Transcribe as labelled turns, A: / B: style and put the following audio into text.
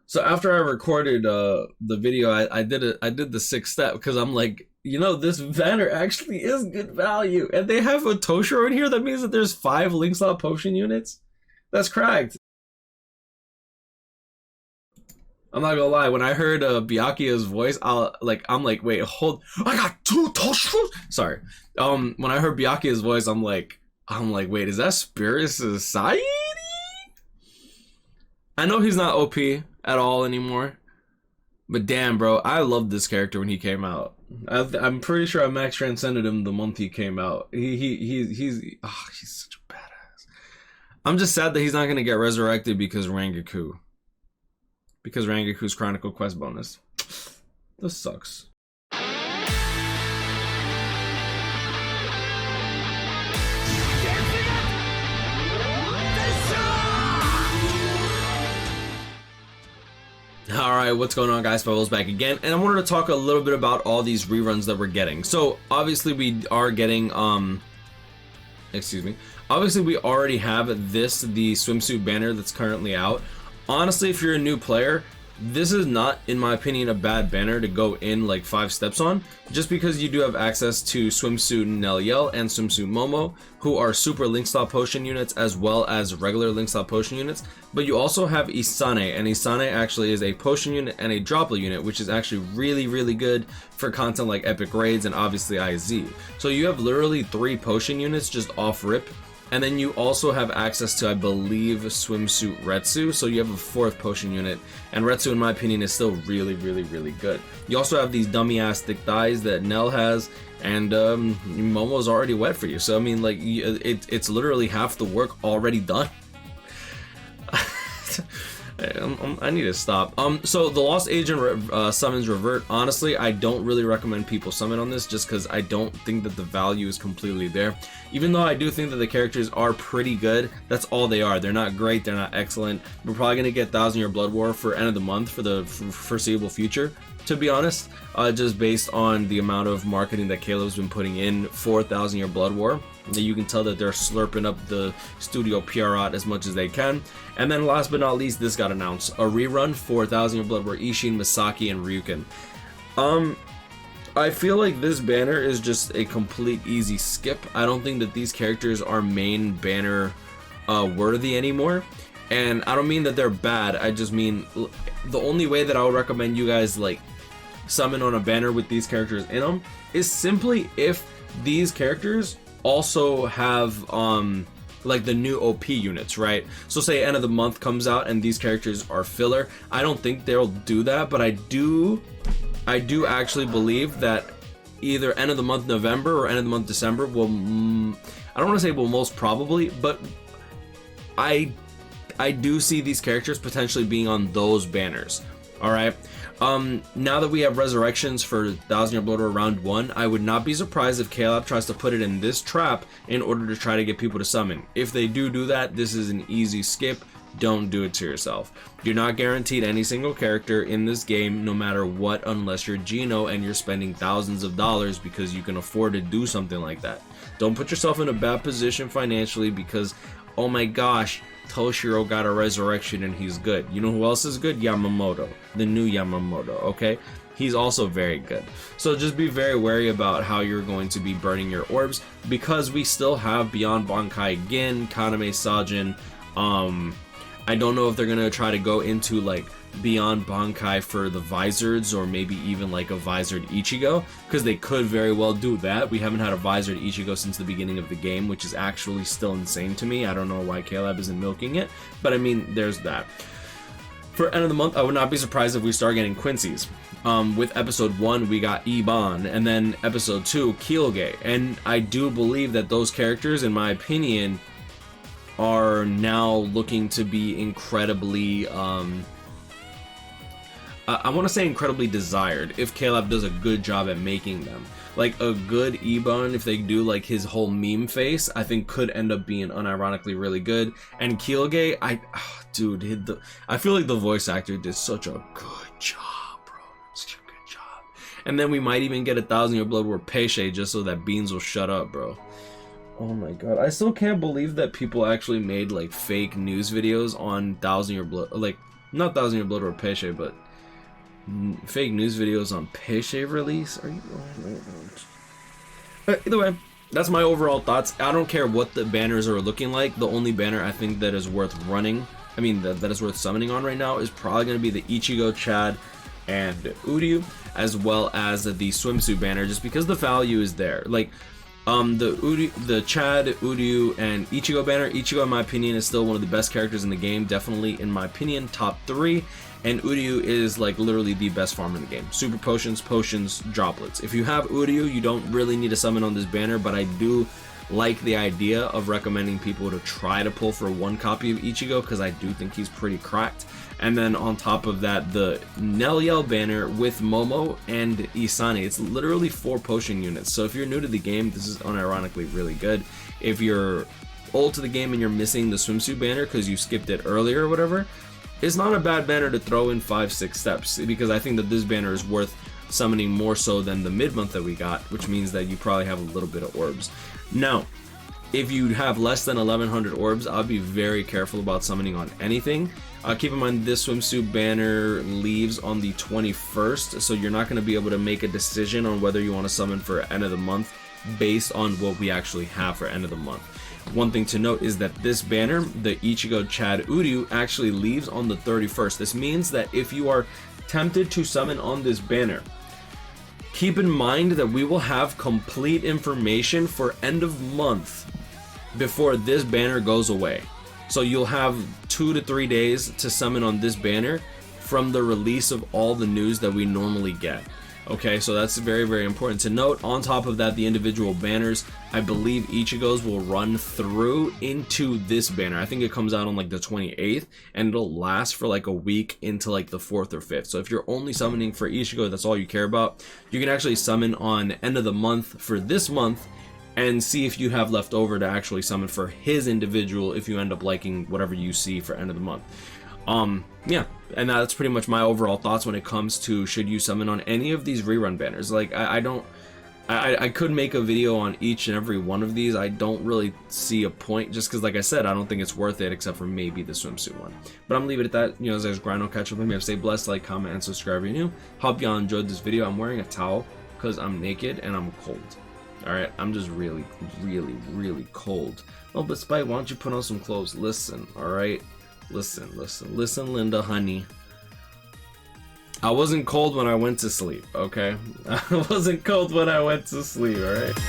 A: So after I recorded the video, I did the sixth step because I'm like, you know, this banner actually is good value, and they have a Toshiro in here. That means that there's 5 Link Slot potion units. That's cracked. I'm not gonna lie. When I heard Byakuya's voice, I'm like, wait, hold. I got 2 Toshiros. Sorry. When I heard Byakuya's voice, I'm like, wait, is that Spirit Society? I know he's not OP at all anymore, but damn, bro, I loved this character when he came out. I'm pretty sure I max transcended him the month he came out. He's such a badass. I'm just sad that he's not gonna get resurrected because Rangaku. Because Rangaku's Chronicle Quest bonus. This sucks. Alright, what's going on, guys? Bubbles back again, and I wanted to talk a little bit about all these reruns that we're getting. So obviously we are getting obviously we already have the swimsuit banner that's currently out. Honestly, if you're a new player, this is not, in my opinion, a bad banner to go in like 5 steps on, just because you do have access to Swimsuit Neliel and Swimsuit Momo, who are super Link Slot potion units as well as regular Link Slot potion units. But you also have Isane, and Isane actually is a potion unit and a droplet unit, which is actually really good for content like Epic Raids and obviously IZ. So you have literally 3 potion units just off rip. And then you also have access to, I believe, Swimsuit Retsu, so you have a 4th potion unit, and Retsu, in my opinion, is still really good. You also have these dummy-ass thick thighs that Nell has, and Momo's already wet for you, so I mean, like, it's literally half the work already done. I need to stop. So the Lost Agent summons revert. Honestly, I don't really recommend people summon on this just because I don't think that the value is completely there. Even though I do think that the characters are pretty good, that's all they are. They're not great, they're not excellent. We're probably going to get 1000 Year Blood War for end of the month for the foreseeable future, to be honest, just based on the amount of marketing that Caleb's been putting in for 1000 Year Blood War. You can tell that they're slurping up the studio PR out as much as they can. And then last but not least, this got announced. A rerun for 1000 Year Blood War Ishin, Masaki, and Ryuken. I feel like this banner is just a complete easy skip. I don't think that these characters are main banner worthy anymore. And I don't mean that they're bad, I just mean the only way that I would recommend you guys like summon on a banner with these characters in them is simply if these characters also have like the new OP units, right? So say end of the month comes out and these characters are filler. I don't think they'll do that, but I do actually believe that either end of the month November or end of the month December will, I don't want to say will most probably, but I do see these characters potentially being on those banners. All right. Now that we have resurrections for 1000 Year Blood War round 1, I would not be surprised if Caleb tries to put it in this trap in order to try to get people to summon. If they do that, this is an easy skip. Don't do it to yourself. You're not guaranteed any single character in this game, no matter what, unless you're Gino and you're spending thousands of dollars because you can afford to do something like that. Don't put yourself in a bad position financially because, oh my gosh, Toshiro got a resurrection and he's good. You know who else is good? Yamamoto, the new Yamamoto, okay? He's also very good. So just be very wary about how you're going to be burning your orbs because we still have Beyond Bankai Gin, Kaname Sajin. I don't know if they're gonna try to go into like Beyond Bankai for the Visored or maybe even like a Visored Ichigo, because they could very well do that. We haven't had a Visored Ichigo since the beginning of the game, which is actually still insane to me. I don't know why Caleb isn't milking it, but I mean, there's that. For end of the month, I would not be surprised if we start getting Quincy's. With episode 1, we got Iban, and then episode 2, Kyuge. And I do believe that those characters, in my opinion, are now looking to be incredibly, I want to say incredibly desired if Caleb does a good job at making them. Like a good Iban, if they do like his whole meme face, I think could end up being unironically really good. And Kyuge, dude, I feel like the voice actor did such a good job, bro. Such a good job. And then we might even get 1000 Year Blood War Peixe just so that Beans will shut up, bro. Oh my god, I still can't believe that people actually made like fake news videos on 1000 Year Blood, like Not 1,000 Year Blood or Peche, but fake news videos on Peche release. Are you? Either way, that's my overall thoughts. I don't care what the banners are looking like. The only banner I think that is worth running, I mean that is worth summoning on right now, is probably going to be the Ichigo, Chad, and Uryu, as well as the Swimsuit banner, just because the value is there. Like the Chad, Uryu, and Ichigo banner. Ichigo, in my opinion, is still one of the best characters in the game. Definitely, in my opinion, top 3. And Uryu is like literally the best farm in the game. Super potions, droplets. If you have Uryu, you don't really need to summon on this banner, but I do like the idea of recommending people to try to pull for 1 copy of Ichigo, because I do think he's pretty cracked. And then on top of that, the Neliel banner with Momo and Isane. It's literally 4 potion units. So if you're new to the game, this is unironically really good. If you're old to the game and you're missing the Swimsuit banner because you skipped it earlier or whatever, it's not a bad banner to throw in 5-6 steps, because I think that this banner is worth summoning more so than the mid-month that we got, which means that you probably have a little bit of orbs. Now, if you have less than 1,100 orbs, I'll be very careful about summoning on anything. Keep in mind, this Swimsuit banner leaves on the 21st, so you're not going to be able to make a decision on whether you want to summon for end of the month based on what we actually have for end of the month. One thing to note is that this banner, the Ichigo, Chad, Uryu, actually leaves on the 31st. This means that if you are tempted to summon on this banner, keep in mind that we will have complete information for end of month before this banner goes away. So you'll have 2 to 3 days to summon on this banner from the release of all the news that we normally get. Okay, so that's very, very important to note. On top of that, the individual banners, I believe Ichigo's will run through into this banner. I think it comes out on like the 28th, and it'll last for like a week into like the 4th or 5th. So if you're only summoning for Ichigo, that's all you care about, you can actually summon on end of the month for this month and see if you have left over to actually summon for his individual if you end up liking whatever you see for end of the month. Yeah, and that's pretty much my overall thoughts when it comes to should you summon on any of these rerun banners. Like I could make a video on each and every one of these. I don't really see a point, just because, like I said, I don't think it's worth it, except for maybe the Swimsuit one. But I'm gonna leave it at that. You know, as I was grind, I'll catch up with me. Stay blessed, like, comment, and subscribe if you're new. Hope y'all enjoyed this video. I'm wearing a towel because I'm naked and I'm cold. Alright, I'm just really, really, really cold. Oh, but Spike, why don't you put on some clothes? Listen, alright? Listen, Linda, honey. I wasn't cold when I went to sleep, okay? I wasn't cold when I went to sleep, alright?